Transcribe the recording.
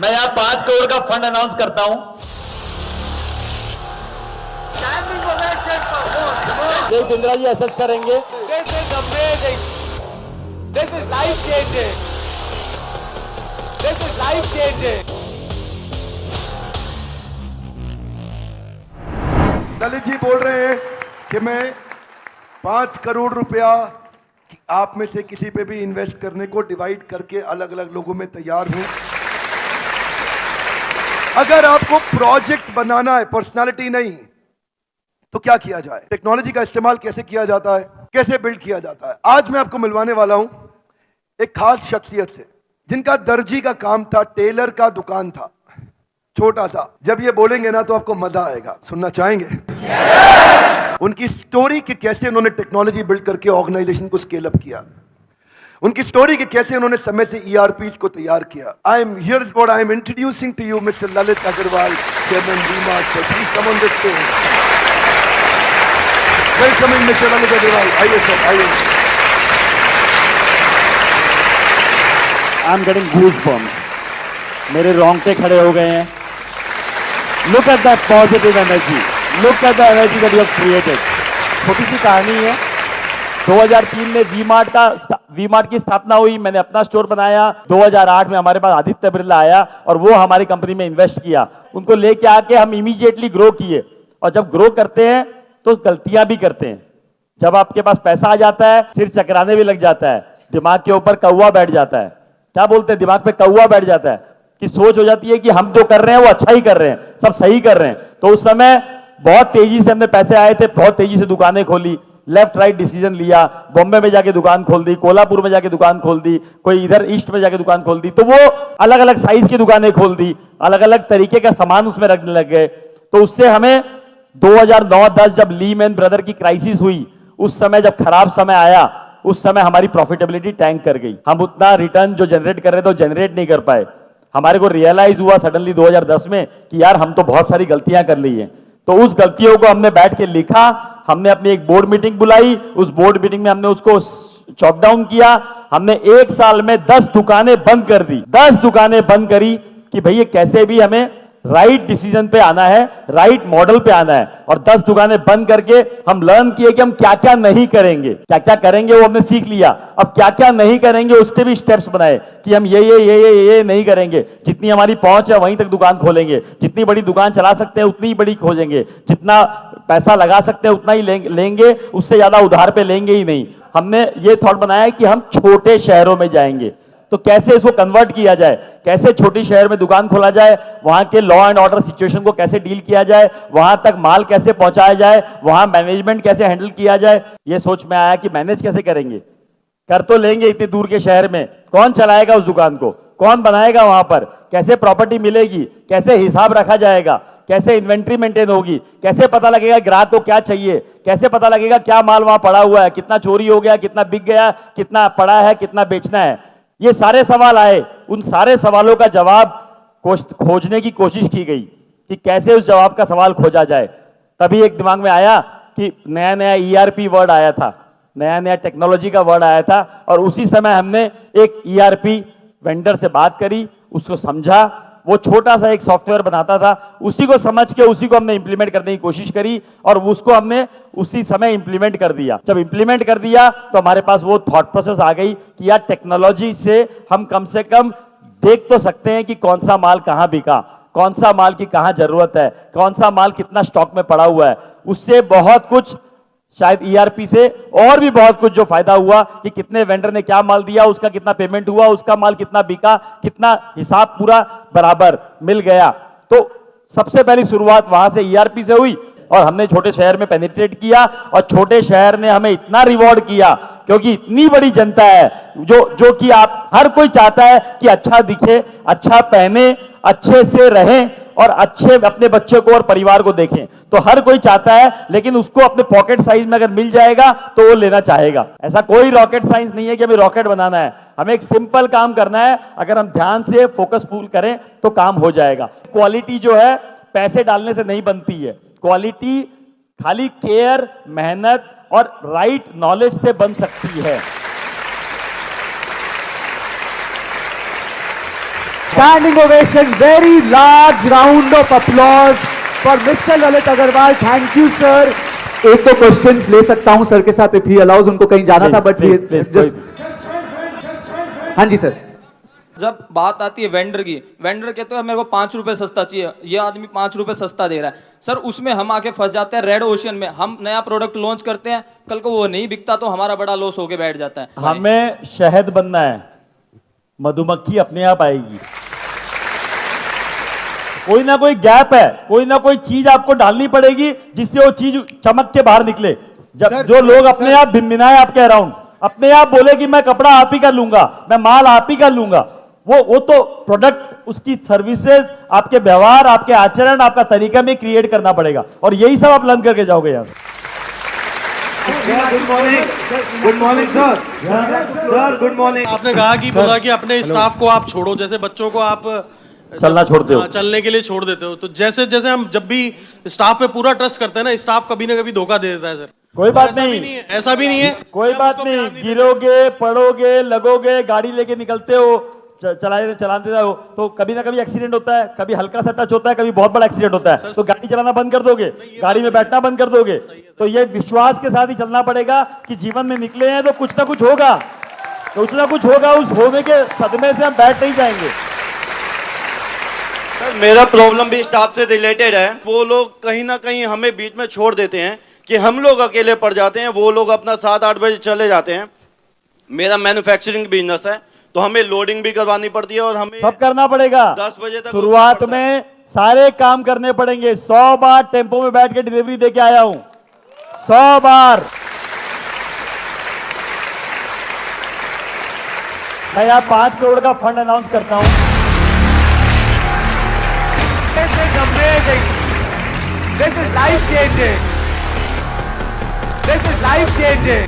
मैं यहाँ 5 करोड़ का फंड अनाउंस करता हूँ। देव बिंद्रा जी असेस करेंगे। This is amazing. This is life changing. This is life changing. Lalit ji बोल रहे हैं कि मैं 5 करोड़ रुपया आप में से किसी पे भी इन्वेस्ट करने को डिवाइड करके अलग अलग लोगों में तैयार हूं। अगर आपको प्रोजेक्ट बनाना है, पर्सनालिटी नहीं, तो क्या किया जाए, टेक्नोलॉजी का इस्तेमाल कैसे किया जाता है, कैसे बिल्ड किया जाता है, आज मैं आपको मिलवाने वाला हूं एक खास शख्सियत से जिनका दर्जी का काम था, टेलर का दुकान था, छोटा सा। जब ये बोलेंगे ना तो आपको मजा आएगा, सुनना चाहेंगे? उनकी स्टोरी कि कैसे उन्होंने टेक्नोलॉजी बिल्ड करके ऑर्गेनाइजेशन को स्केल अप किया, उनकी स्टोरी कि कैसे उन्होंने समय से ईआरपी को तैयार किया। I am here is what I am introducing to you Mr Lalit Agarwal, chairman V-Mart. Sir please come on the stage. Welcoming Mr Lalit Agarwal. आइए सर, आइए। आई एम गेटिंग गूज़बम्प्स, मेरे रोंगटे खड़े हो गए हैं। Look at that positive energy, look at the energy that you have created. छोटी सी कहानी है, 2003 में वी-मार्ट की स्थापना हुई, मैंने अपना स्टोर बनाया। 2008 में हमारे पास आदित्य बिरला आया और वो हमारी कंपनी में इन्वेस्ट किया। उनको लेके आके हम इमीडिएटली ग्रो किए, और जब ग्रो करते हैं तो गलतियां भी करते हैं। जब आपके पास पैसा आ जाता है, सिर चकराने भी लग जाता है, दिमाग के ऊपर कौवा बैठ जाता है। क्या बोलते हैं, दिमाग पे कौवा बैठ जाता है कि सोच हो जाती है कि हम जो कर रहे हैं वो अच्छा ही कर रहे हैं, सब सही कर रहे हैं। तो उस समय बहुत तेजी से हमने पैसे आए थे, बहुत तेजी से दुकानें खोली, लेफ्ट राइट डिसीजन लिया, बॉम्बे में जाके दुकान खोल दी, कोल्हापुर में जाके दुकान खोल दी, कोई इधर ईस्ट में जाके दुकान खोल दी। तो वो अलग अलग साइज की दुकानें खोल दी, अलग अलग तरीके का सामान उसमें रखने लग गए। तो उससे हमें 2009-10 जब लीमैन ब्रदर की क्राइसिस हुई, उस समय जब खराब समय आया, उस समय हमारी प्रॉफिटेबिलिटी टैंक कर गई। हम उतना रिटर्न जो जनरेट कर रहे थे वो जनरेट नहीं कर पाए। हमारे को रियलाइज हुआ सडनली 2010 में कि यार हम तो बहुत सारी गलतियां कर ली हैं। तो उस गलतियों को हमने बैठ के लिखा, हमने अपनी एक बोर्ड मीटिंग बुलाई, उस बोर्ड मीटिंग में हमने उसको चॉप डाउन किया। हमने 1 साल में 10 दुकानें बंद कर दी, 10 दुकानें बंद करी कि भैया कैसे भी हमें राइट डिसीजन पे आना है, राइट मॉडल पे आना है। और 10 दुकानें बंद करके हम लर्न किए कि हम क्या क्या नहीं करेंगे, क्या क्या करेंगे वो हमने सीख लिया। अब क्या क्या नहीं करेंगे उसके भी स्टेप्स बनाए कि हम ये नहीं करेंगे। जितनी हमारी पहुंच है वहीं तक दुकान खोलेंगे, जितनी बड़ी दुकान चला सकते हैं उतनी ही बड़ी खोलेंगे, जितना पैसा लगा सकते हैं उतना ही लेंगे, उससे ज्यादा उधार पे लेंगे ही नहीं। हमने ये थॉट बनाया कि हम छोटे शहरों में जाएंगे, तो कैसे इसको कन्वर्ट किया जाए, कैसे छोटी शहर में दुकान खोला जाए, वहां के लॉ एंड ऑर्डर सिचुएशन को कैसे डील किया जाए, वहां तक माल कैसे पहुंचाया जाए, वहां मैनेजमेंट कैसे हैंडल किया जाए। ये सोच में आया कि मैनेज कैसे करेंगे, कर तो लेंगे इतने दूर के शहर में, कौन चलाएगा उस दुकान को, कौन बनाएगा वहां पर, कैसे प्रॉपर्टी मिलेगी, कैसे हिसाब रखा जाएगा, कैसे इन्वेंट्री मेंटेन होगी, कैसे पता लगेगा ग्राहक को क्या चाहिए, कैसे पता लगेगा क्या माल वहां पड़ा हुआ है, कितना चोरी हो गया, कितना बिक गया, कितना पड़ा है, कितना बेचना है। ये सारे सवाल आए। उन सारे सवालों का जवाब खोजने की कोशिश की गई कि कैसे उस जवाब का सवाल खोजा जाए। तभी एक दिमाग में आया कि नया नया ईआरपी वर्ड आया था, नया नया टेक्नोलॉजी का वर्ड आया था, और उसी समय हमने एक ईआरपी वेंडर से बात करी, उसको समझा। वो छोटा सा एक सॉफ्टवेयर बनाता था, उसी को समझ के उसी को हमने इंप्लीमेंट करने की कोशिश करी, और उसको हमने उसी समय इंप्लीमेंट कर दिया। जब इंप्लीमेंट कर दिया तो हमारे पास वो थॉट प्रोसेस आ गई कि यार टेक्नोलॉजी से हम कम से कम देख तो सकते हैं कि कौन सा माल कहां बिका, कौन सा माल की कहां जरूरत है, कौन सा माल कितना स्टॉक में पड़ा हुआ है। उससे बहुत कुछ, शायद ईआरपी से और भी बहुत कुछ जो फायदा हुआ कि कितने वेंडर ने क्या माल दिया, उसका कितना पेमेंट हुआ, उसका माल कितना बिका, कितना हिसाब पूरा बराबर मिल गया। तो सबसे पहली शुरुआत वहां से ईआरपी से हुई, और हमने छोटे शहर में पेनिट्रेट किया, और छोटे शहर ने हमें इतना रिवॉर्ड किया क्योंकि इतनी बड़ी जनता है जो कि आप हर कोई चाहता है कि अच्छा दिखे, अच्छा पहने, अच्छे से रहें और अच्छे अपने बच्चे को और परिवार को देखें। तो हर कोई चाहता है, लेकिन उसको अपने पॉकेट साइज में अगर मिल जाएगा तो वो लेना चाहेगा। ऐसा कोई रॉकेट साइंस नहीं है कि हमें रॉकेट बनाना है, हमें एक सिंपल काम करना है। अगर हम ध्यान से फोकसफुल करें तो काम हो जाएगा। क्वालिटी जो है पैसे डालने से नहीं बनती है, क्वालिटी खाली केयर, मेहनत और राइट नॉलेज से बन सकती है। standing ovation, very large round of applause for Mr. Lalit Agarwal. Thank you, sir. एक दो क्वेश्चंस ले सकता हूं सर के साथ, इफ ही अलाउज, उनको कहीं जाना था, बट जस्ट हाँ जी सर। जब बात आती है वेंडर की, वेंडर कहते हैं मेरे को 5 रुपए सस्ता चाहिए, ये आदमी 5 रुपए सस्ता दे रहा है सर, उसमें हम आके फंस जाते हैं रेड ओशन में। हम नया प्रोडक्ट लॉन्च करते हैं, कल को वो नहीं बिकता तो हमारा बड़ा लॉस होके बैठ जाता है। हमें शहद बनना है, मधुमक्खी अपने आप आएगी। कोई ना कोई गैप है, कोई ना कोई चीज आपको डालनी पड़ेगी जिससे वो चीज चमक के बाहर निकले। जब जो लोग अपने आप भिनभिनाए आपके अराउंड, अपने आप बोले कि मैं कपड़ा आप ही कर लूंगा, मैं माल आप ही कर लूंगा, वो तो प्रोडक्ट, उसकी सर्विसेज, आपके व्यवहार, आपके आचरण, आपका तरीका में क्रिएट करना पड़ेगा, और यही सब आप लर्न करके जाओगे यहाँ से। Good morning sir. Sir good morning. आपने कहा कि बोला कि अपने स्टाफ को आप छोड़ो, जैसे बच्चों को आप चलना छोड़ते हो, चलने के लिए छोड़ देते हो, तो जैसे जैसे हम जब भी स्टाफ पे पूरा ट्रस्ट करते हैं ना, स्टाफ कभी ना कभी धोखा दे देता है सर। कोई बात ऐसा नहीं, भी नहीं है, ऐसा भी नहीं है, कोई आप बात उसको नहीं, ध्यान देते गिरोगे, पड़ोगे, लगोगे, गाड़ी लेके निकलते हो, चलाते हो तो कभी ना कभी एक्सीडेंट होता है, कभी हल्का सा टच होता है, कभी बहुत बड़ा एक्सीडेंट होता है, तो गाड़ी चलाना बंद कर दोगे, गाड़ी में बैठना बंद कर दोगे। तो ये विश्वास के साथ ही चलना पड़ेगा कि जीवन में निकले हैं तो कुछ ना कुछ होगा, कुछ ना कुछ होगा, उस होने के सदमे से हम बैठ नहीं जाएंगे। सर मेरा प्रॉब्लम भी स्टाफ से रिलेटेड है। वो लोग कहीं ना कहीं हमें बीच में छोड़ देते हैं कि हम लोग अकेले पड़ जाते हैं, वो लोग अपना 7-8 बजे चले जाते हैं। मेरा मैन्युफैक्चरिंग बिजनेस है तो हमें लोडिंग भी करवानी पड़ती है और हमें सब करना पड़ेगा। 10 बजे तक शुरुआत में सारे काम करने पड़ेंगे। 100 बार टेम्पो में बैठ के डिलीवरी देके आया हूं, 100 बार। मैं यहाँ 5 करोड़ का फंड अनाउंस करता हूं। This is amazing. This is life changing. This is life changing.